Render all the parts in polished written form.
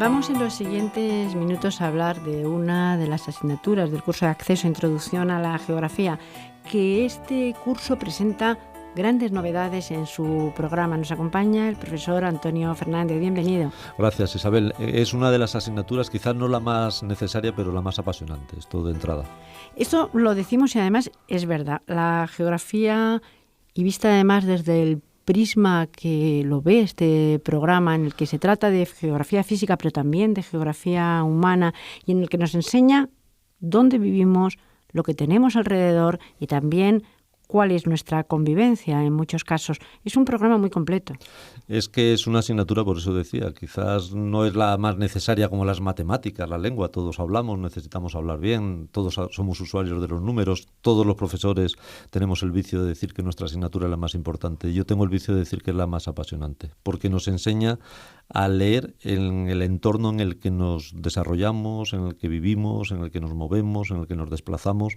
Vamos en los siguientes minutos a hablar de una de las asignaturas del curso de acceso a Introducción a la Geografía, que este curso presenta grandes novedades en su programa. Nos acompaña el profesor Antonio Fernández. Bienvenido. Gracias, Isabel. Es una de las asignaturas, quizás no la más necesaria, pero la más apasionante, esto de entrada. Esto lo decimos y además es verdad. La geografía, y vista además desde el prisma que lo ve este programa, en el que se trata de geografía física, pero también de geografía humana, y en el que nos enseña dónde vivimos, lo que tenemos alrededor y también cuál es nuestra convivencia en muchos casos. Es un programa muy completo. Es que es una asignatura, por eso decía, quizás no es la más necesaria como las matemáticas, la lengua, todos hablamos, necesitamos hablar bien, todos somos usuarios de los números, todos los profesores tenemos el vicio de decir que nuestra asignatura es la más importante. Yo tengo el vicio de decir que es la más apasionante, porque nos enseña a leer en el entorno en el que nos desarrollamos, en el que vivimos, en el que nos movemos, en el que nos desplazamos,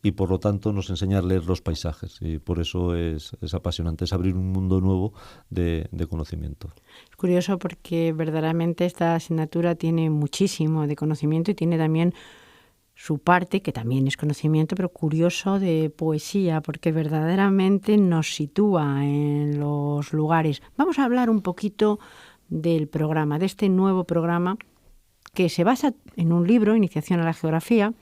y por lo tanto nos enseña a leer los paisajes, y por eso es apasionante, es abrir un mundo nuevo de conocimiento. Es curioso porque verdaderamente esta asignatura tiene muchísimo de conocimiento y tiene también su parte, que también es conocimiento, pero curioso, de poesía, porque verdaderamente nos sitúa en los lugares. Vamos a hablar un poquito del programa, de este nuevo programa que se basa en un libro, Iniciación a la Geografía,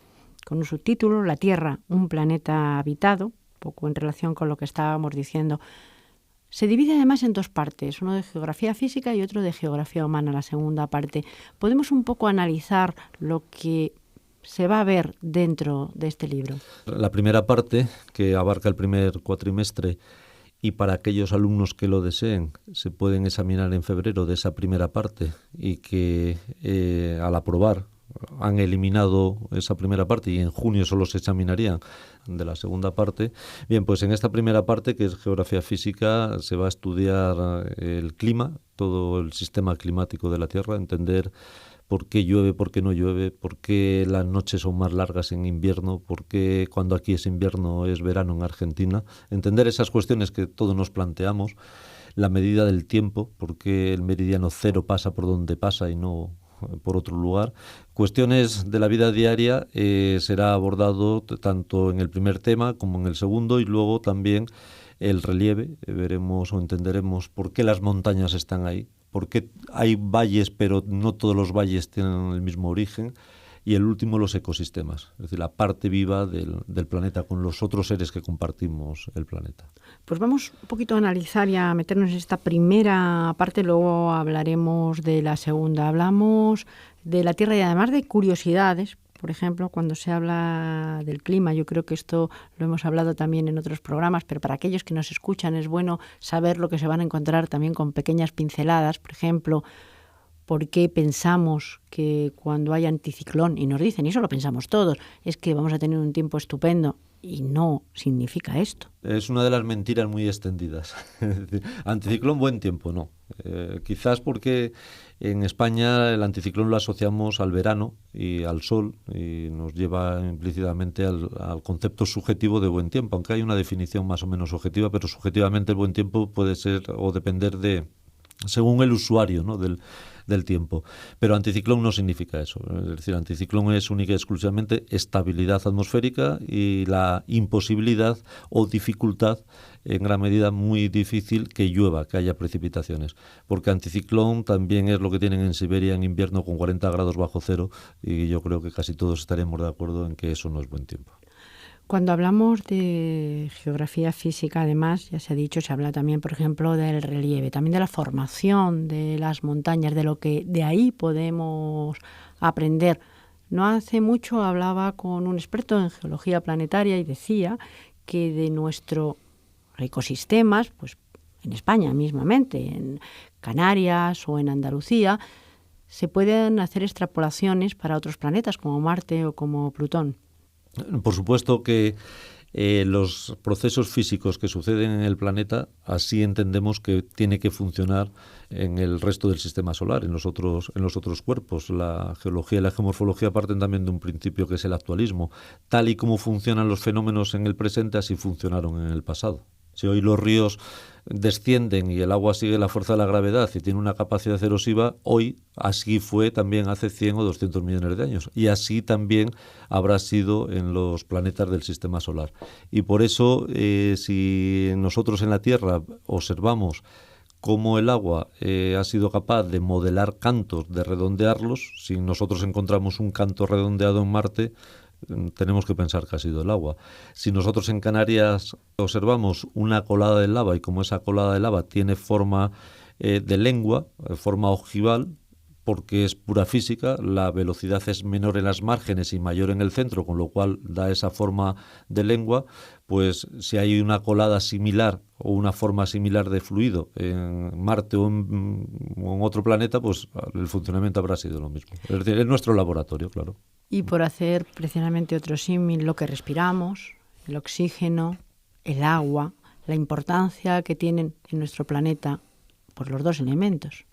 con un subtítulo, La Tierra, un planeta habitado, un poco en relación con lo que estábamos diciendo. Se divide además en dos partes, uno de geografía física y otro de geografía humana, la segunda parte. ¿Podemos un poco analizar lo que se va a ver dentro de este libro? La primera parte, que abarca el primer cuatrimestre, y para aquellos alumnos que lo deseen, se pueden examinar en febrero de esa primera parte y que al aprobar han eliminado esa primera parte y en junio solo se examinarían de la segunda parte. Bien, pues en esta primera parte, que es geografía física, se va a estudiar el clima, todo el sistema climático de la Tierra, entender por qué llueve, por qué no llueve, por qué las noches son más largas en invierno, por qué cuando aquí es invierno es verano en Argentina. Entender esas cuestiones que todos nos planteamos, la medida del tiempo, por qué el meridiano cero pasa por donde pasa y no por otro lugar. Cuestiones de la vida diaria será abordado tanto en el primer tema como en el segundo, y luego también el relieve. Veremos o entenderemos por qué las montañas están ahí, por qué hay valles pero no todos los valles tienen el mismo origen, y el último, los ecosistemas, es decir, la parte viva del planeta con los otros seres que compartimos el planeta. Pues vamos un poquito a analizar y a meternos en esta primera parte, luego hablaremos de la segunda. Hablamos de la Tierra y además de curiosidades. Por ejemplo, cuando se habla del clima, yo creo que esto lo hemos hablado también en otros programas, pero para aquellos que nos escuchan es bueno saber lo que se van a encontrar también con pequeñas pinceladas. Por ejemplo, ¿por qué pensamos que cuando hay anticiclón, y nos dicen, y eso lo pensamos todos, es que vamos a tener un tiempo estupendo? Y no significa esto. Es una de las mentiras muy extendidas. Anticiclón, buen tiempo, no. Quizás porque en España el anticiclón lo asociamos al verano y al sol, y nos lleva implícitamente al concepto subjetivo de buen tiempo, aunque hay una definición más o menos objetiva, pero subjetivamente el buen tiempo puede ser o depender de, según el usuario, ¿no?, del tiempo. Pero anticiclón no significa eso. Es decir, anticiclón es única y exclusivamente estabilidad atmosférica y la imposibilidad o dificultad, en gran medida muy difícil, que llueva, que haya precipitaciones. Porque anticiclón también es lo que tienen en Siberia en invierno con 40 grados bajo cero, y yo creo que casi todos estaremos de acuerdo en que eso no es buen tiempo. Cuando hablamos de geografía física, además, ya se ha dicho, se habla también, por ejemplo, del relieve, también de la formación de las montañas, de lo que de ahí podemos aprender. No hace mucho hablaba con un experto en geología planetaria y decía que de nuestros ecosistemas, pues en España mismamente, en Canarias o en Andalucía, se pueden hacer extrapolaciones para otros planetas como Marte o como Plutón. Por supuesto que los procesos físicos que suceden en el planeta, así entendemos que tiene que funcionar en el resto del sistema solar, en los otros cuerpos. La geología y la geomorfología parten también de un principio que es el actualismo. Tal y como funcionan los fenómenos en el presente, así funcionaron en el pasado. Si hoy los ríos descienden y el agua sigue la fuerza de la gravedad y tiene una capacidad erosiva, hoy así fue también hace 100 o 200 millones de años. Y así también habrá sido en los planetas del sistema solar. Y por eso, si nosotros en la Tierra observamos cómo el agua ha sido capaz de modelar cantos, de redondearlos, si nosotros encontramos un canto redondeado en Marte, tenemos que pensar que ha sido el agua. Si nosotros en Canarias observamos una colada de lava y como esa colada de lava tiene forma de lengua, forma ojival, porque es pura física, la velocidad es menor en las márgenes y mayor en el centro, con lo cual da esa forma de lengua, pues si hay una colada similar o una forma similar de fluido en Marte o en otro planeta, pues el funcionamiento habrá sido lo mismo. Es decir, es nuestro laboratorio, claro. Y por hacer precisamente otro símil, lo que respiramos, el oxígeno, el agua, la importancia que tienen en nuestro planeta por los dos elementos.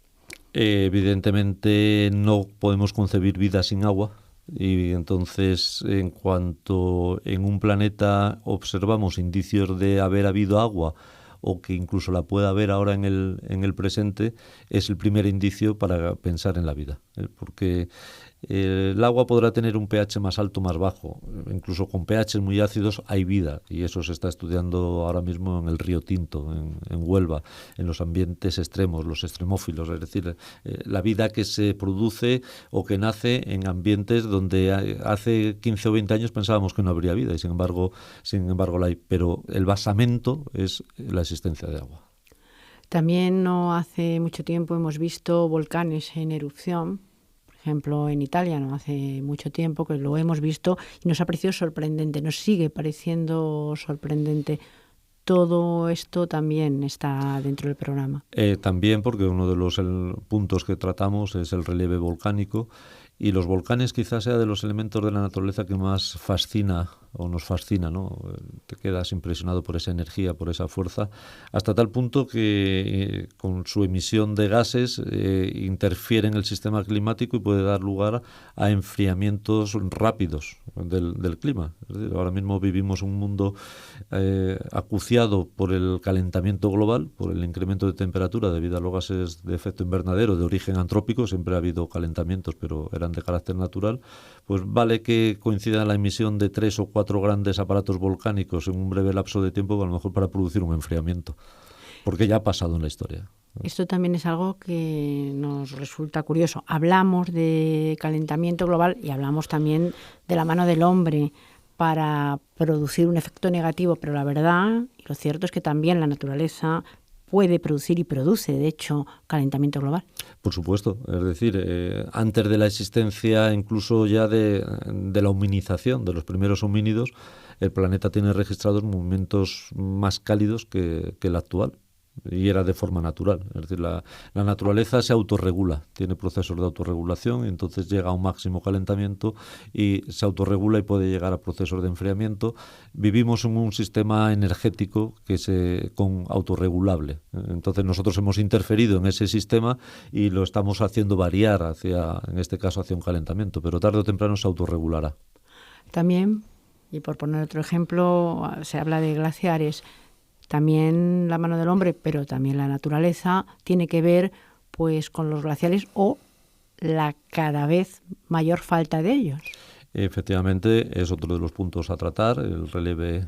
Evidentemente no podemos concebir vida sin agua y entonces en cuanto en un planeta observamos indicios de haber habido agua o que incluso la pueda haber ahora en el presente, es el primer indicio para pensar en la vida, porque el agua podrá tener un pH más alto o más bajo, incluso con pH muy ácidos hay vida y eso se está estudiando ahora mismo en el río Tinto, en Huelva, en los ambientes extremos, los extremófilos, es decir, la vida que se produce o que nace en ambientes donde hace 15 o 20 años pensábamos que no habría vida y sin embargo la hay, pero el basamento es la existencia de agua. También no hace mucho tiempo hemos visto volcanes en erupción. Por ejemplo, en Italia no hace mucho tiempo que lo hemos visto y nos ha parecido sorprendente, nos sigue pareciendo sorprendente. Todo esto también está dentro del programa. También porque uno de los puntos que tratamos es el relieve volcánico y los volcanes quizás sea de los elementos de la naturaleza que más fascina o nos fascina, ¿no? Te quedas impresionado por esa energía, por esa fuerza, hasta tal punto que con su emisión de gases interfiere en el sistema climático y puede dar lugar a enfriamientos rápidos del clima. Es decir, ahora mismo vivimos un mundo acuciado por el calentamiento global, por el incremento de temperatura debido a los gases de efecto invernadero de origen antrópico. Siempre ha habido calentamientos, pero eran de carácter natural. Pues vale que coincida la emisión de 3 o 4 grandes aparatos volcánicos en un breve lapso de tiempo, a lo mejor para producir un enfriamiento, porque ya ha pasado en la historia. Esto también es algo que nos resulta curioso. Hablamos de calentamiento global y hablamos también de la mano del hombre para producir un efecto negativo, pero la verdad, y lo cierto es que también la naturaleza puede producir y produce, de hecho, calentamiento global. Por supuesto, es decir, antes de la existencia incluso ya de la hominización, de los primeros homínidos, el planeta tiene registrados momentos más cálidos que el actual. Y era de forma natural. Es decir, la naturaleza se autorregula, tiene procesos de autorregulación y entonces llega a un máximo calentamiento y se autorregula y puede llegar a procesos de enfriamiento. Vivimos en un sistema energético que con autorregulable. Entonces nosotros hemos interferido en ese sistema y lo estamos haciendo variar en este caso, hacia un calentamiento, pero tarde o temprano se autorregulará. También, y por poner otro ejemplo, se habla de glaciares. También la mano del hombre, pero también la naturaleza, tiene que ver pues con los glaciares o la cada vez mayor falta de ellos. Efectivamente, es otro de los puntos a tratar, el relieve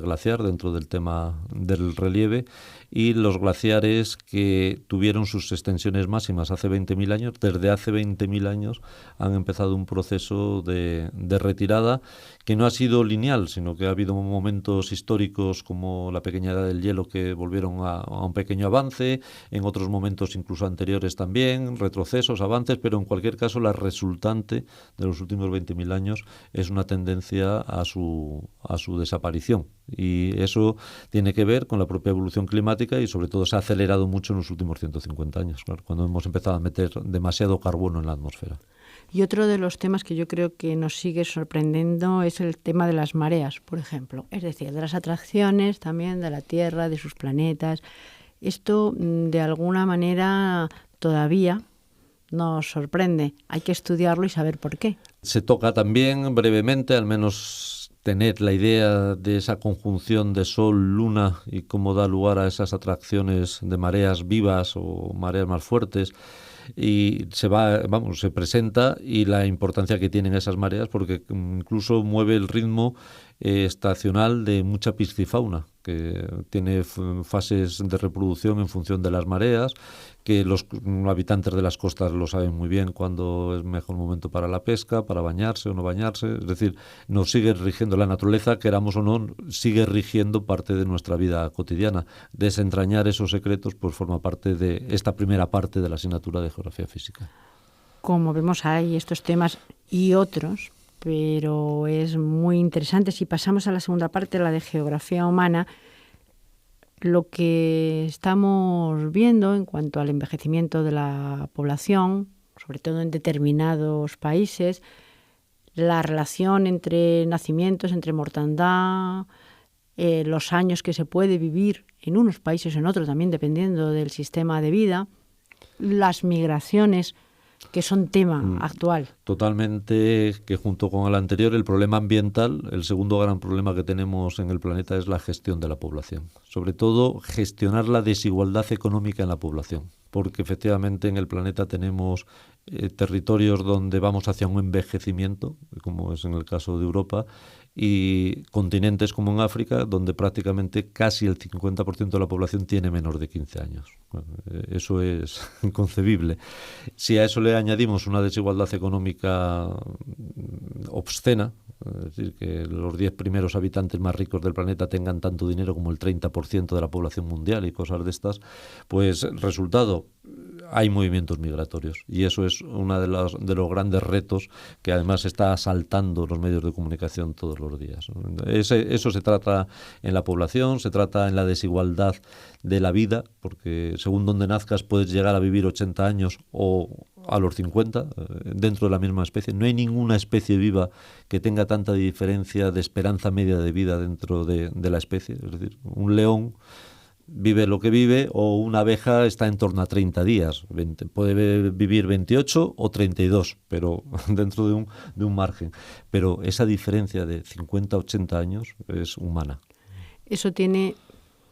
glaciar dentro del tema del relieve y los glaciares que tuvieron sus extensiones máximas hace 20.000 años. Desde hace 20.000 años han empezado un proceso de retirada que no ha sido lineal, sino que ha habido momentos históricos como la pequeña edad del hielo que volvieron a un pequeño avance, en otros momentos incluso anteriores también, retrocesos, avances, pero en cualquier caso la resultante de los últimos 20.000 años es una tendencia a su desaparición. Y eso tiene que ver con la propia evolución climática y sobre todo se ha acelerado mucho en los últimos 150 años, claro, cuando hemos empezado a meter demasiado carbono en la atmósfera. Y otro de los temas que yo creo que nos sigue sorprendiendo es el tema de las mareas, por ejemplo. Es decir, de las atracciones también de la Tierra, de sus planetas. Esto, de alguna manera, todavía nos sorprende. Hay que estudiarlo y saber por qué. Se toca también brevemente, al menos tener la idea de esa conjunción de sol, luna y cómo da lugar a esas atracciones de mareas vivas o mareas más fuertes, y se presenta, y la importancia que tienen esas mareas, porque incluso mueve el ritmo estacional de mucha piscifauna, que tiene fases de reproducción en función de las mareas, que los habitantes de las costas lo saben muy bien cuándo es mejor momento para la pesca, para bañarse o no bañarse. Es decir, nos sigue rigiendo la naturaleza, queramos o no, sigue rigiendo parte de nuestra vida cotidiana. Desentrañar esos secretos pues forma parte de esta primera parte de la asignatura de Geografía Física. Como vemos, hay estos temas y otros, pero es muy interesante. Si pasamos a la segunda parte, la de Geografía Humana, lo que estamos viendo en cuanto al envejecimiento de la población, sobre todo en determinados países, la relación entre nacimientos, entre mortandad, los años que se puede vivir en unos países o en otros, también dependiendo del sistema de vida, las migraciones, que son tema actual. Totalmente, que junto con el anterior, el problema ambiental, el segundo gran problema que tenemos en el planeta es la gestión de la población. Sobre todo, gestionar la desigualdad económica en la población, porque efectivamente en el planeta tenemos territorios donde vamos hacia un envejecimiento, como es en el caso de Europa, y continentes como en África, donde prácticamente casi el 50% de la población tiene menos de 15 años. Bueno, eso es inconcebible. Si a eso le añadimos una desigualdad económica obscena, es decir, que los 10 primeros habitantes más ricos del planeta tengan tanto dinero como el 30% de la población mundial y cosas de estas, pues resultado, hay movimientos migratorios, y eso es uno de los grandes retos que además está asaltando los medios de comunicación todos los días. Eso se trata en la población, se trata en la desigualdad de la vida, porque según donde nazcas puedes llegar a vivir 80 años o a los 50 dentro de la misma especie. No hay ninguna especie viva que tenga tanta diferencia de esperanza media de vida dentro de la especie. Es decir, un león vive lo que vive, o una abeja está en torno a 30 días. Puede vivir 28 o 32, pero dentro de un margen. Pero esa diferencia de 50 a 80 años es humana. Eso tiene,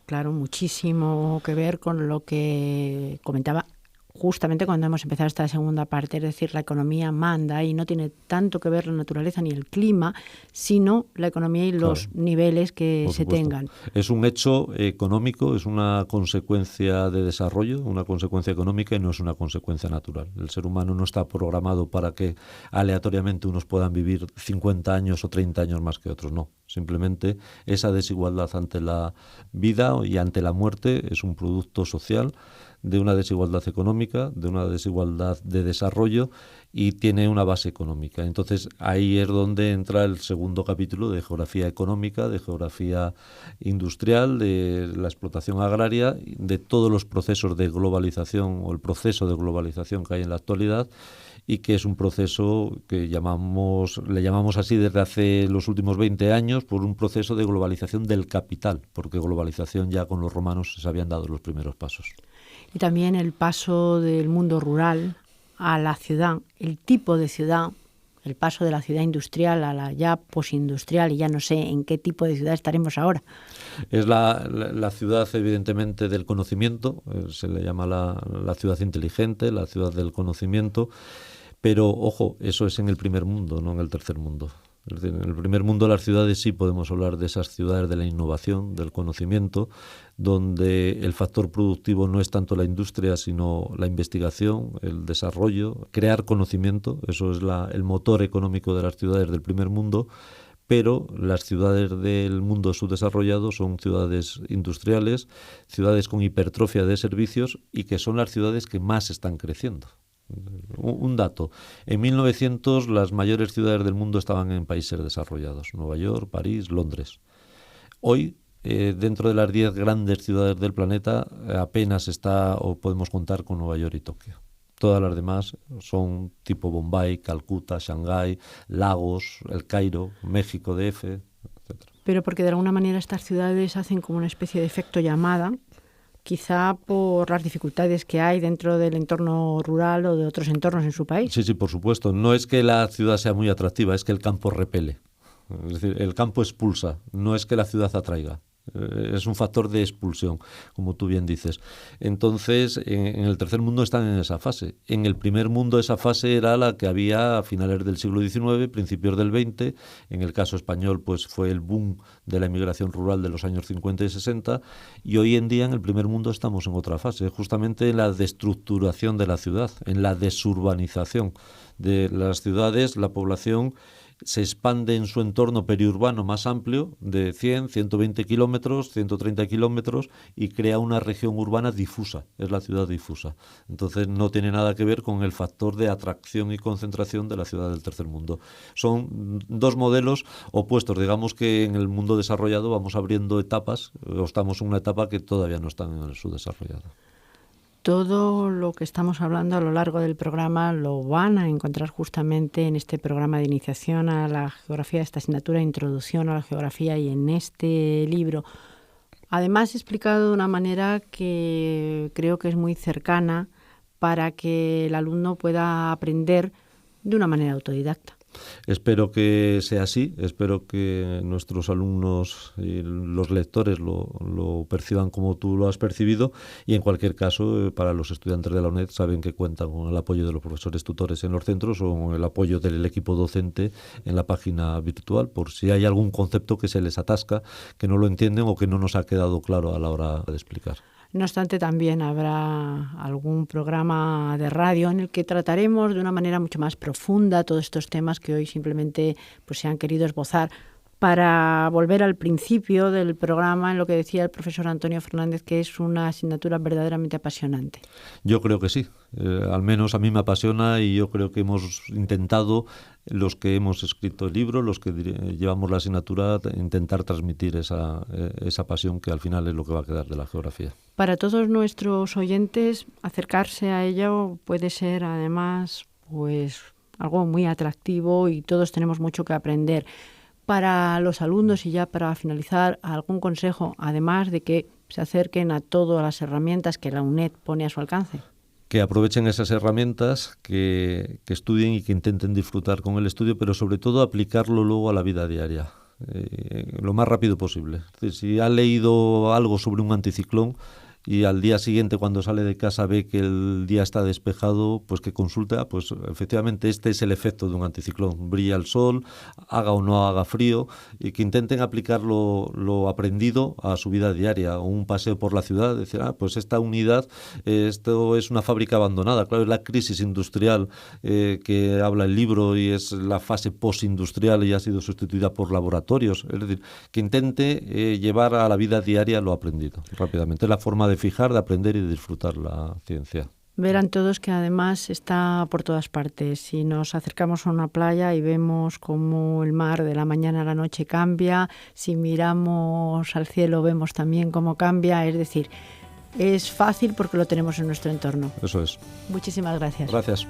claro, muchísimo que ver con lo que comentaba justamente cuando hemos empezado esta segunda parte, es decir, la economía manda y no tiene tanto que ver la naturaleza ni el clima, sino la economía y los niveles que se tengan. Es un hecho económico, es una consecuencia de desarrollo, una consecuencia económica, y no es una consecuencia natural. El ser humano no está programado para que aleatoriamente unos puedan vivir 50 años o 30 años más que otros, no. Simplemente esa desigualdad ante la vida y ante la muerte es un producto social de una desigualdad económica, de una desigualdad de desarrollo, y tiene una base económica. Entonces ahí es donde entra el segundo capítulo de geografía económica, de geografía industrial, de la explotación agraria, de todos los procesos de globalización o el proceso de globalización que hay en la actualidad, y que es un proceso que le llamamos así desde hace los últimos 20 años, por un proceso de globalización del capital, porque globalización ya con los romanos se habían dado los primeros pasos. Y también el paso del mundo rural a la ciudad, el tipo de ciudad, el paso de la ciudad industrial a la ya posindustrial, y ya no sé en qué tipo de ciudad estaremos ahora. Es la ciudad, evidentemente, del conocimiento, se le llama la ciudad inteligente, la ciudad del conocimiento, pero, ojo, eso es en el primer mundo, no en el tercer mundo. Es decir, en el primer mundo las ciudades sí podemos hablar de esas ciudades de la innovación, del conocimiento, donde el factor productivo no es tanto la industria, sino la investigación, el desarrollo, crear conocimiento. Eso es el motor económico de las ciudades del primer mundo. Pero las ciudades del mundo subdesarrollado son ciudades industriales, ciudades con hipertrofia de servicios, y que son las ciudades que más están creciendo. Un dato: en 1900 las mayores ciudades del mundo estaban en países desarrollados: Nueva York, París, Londres. Hoy, dentro de las 10 grandes ciudades del planeta, apenas podemos contar con Nueva York y Tokio. Todas las demás son tipo Bombay, Calcuta, Shanghái, Lagos, El Cairo, México DF, etc. Pero porque de alguna manera estas ciudades hacen como una especie de efecto llamada, quizá por las dificultades que hay dentro del entorno rural o de otros entornos en su país. Sí, por supuesto. No es que la ciudad sea muy atractiva, es que el campo repele. Es decir, el campo expulsa, no es que la ciudad atraiga. Es un factor de expulsión, como tú bien dices. Entonces, en el tercer mundo están en esa fase. En el primer mundo esa fase era la que había a finales del siglo XIX, principios del XX. En el caso español, pues fue el boom de la emigración rural de los años 50 y 60. Y hoy en día en el primer mundo estamos en otra fase, justamente en la destructuración de la ciudad, en la desurbanización de las ciudades. La población se expande en su entorno periurbano más amplio de 100, 120 kilómetros, 130 kilómetros y crea una región urbana difusa, es la ciudad difusa. Entonces no tiene nada que ver con el factor de atracción y concentración de la ciudad del tercer mundo. Son dos modelos opuestos. Digamos que en el mundo desarrollado vamos abriendo etapas, o estamos en una etapa que todavía no están en el subdesarrollado. Todo lo que estamos hablando a lo largo del programa lo van a encontrar justamente en este programa de iniciación a la geografía, esta asignatura de introducción a la geografía y en este libro. Además, explicado de una manera que creo que es muy cercana para que el alumno pueda aprender de una manera autodidacta. Espero que sea así, espero que nuestros alumnos y los lectores lo perciban como tú lo has percibido, y en cualquier caso, para los estudiantes de la UNED saben que cuentan con el apoyo de los profesores tutores en los centros o con el apoyo del equipo docente en la página virtual, por si hay algún concepto que se les atasca, que no lo entienden o que no nos ha quedado claro a la hora de explicar. No obstante, también habrá algún programa de radio en el que trataremos de una manera mucho más profunda todos estos temas que hoy simplemente pues, se han querido esbozar para volver al principio del programa en lo que decía el profesor Antonio Fernández, que es una asignatura verdaderamente apasionante. Yo creo que sí, al menos a mí me apasiona, y yo creo que hemos intentado, los que hemos escrito el libro, los que llevamos la asignatura, intentar transmitir esa pasión que al final es lo que va a quedar de la geografía. Para todos nuestros oyentes, acercarse a ello puede ser además pues algo muy atractivo y todos tenemos mucho que aprender. Para los alumnos, y ya para finalizar, algún consejo, además de que se acerquen a todas las herramientas que la UNED pone a su alcance. Que aprovechen esas herramientas, que estudien y que intenten disfrutar con el estudio, pero sobre todo aplicarlo luego a la vida diaria, lo más rápido posible. Es decir, si ha leído algo sobre un anticiclón y al día siguiente cuando sale de casa ve que el día está despejado, pues que consulta, pues efectivamente este es el efecto de un anticiclón. Brilla el sol, haga o no haga frío, y que intenten aplicar lo aprendido a su vida diaria. O un paseo por la ciudad, decir, pues esta unidad, esto es una fábrica abandonada. Claro, es la crisis industrial que habla el libro, y es la fase postindustrial y ha sido sustituida por laboratorios. Es decir, que intente llevar a la vida diaria lo aprendido rápidamente. Es la forma de fijar, de aprender y de disfrutar la ciencia. Verán todos que además está por todas partes. Si nos acercamos a una playa y vemos cómo el mar de la mañana a la noche cambia, si miramos al cielo vemos también cómo cambia, es decir, es fácil porque lo tenemos en nuestro entorno. Eso es. Muchísimas gracias. Gracias.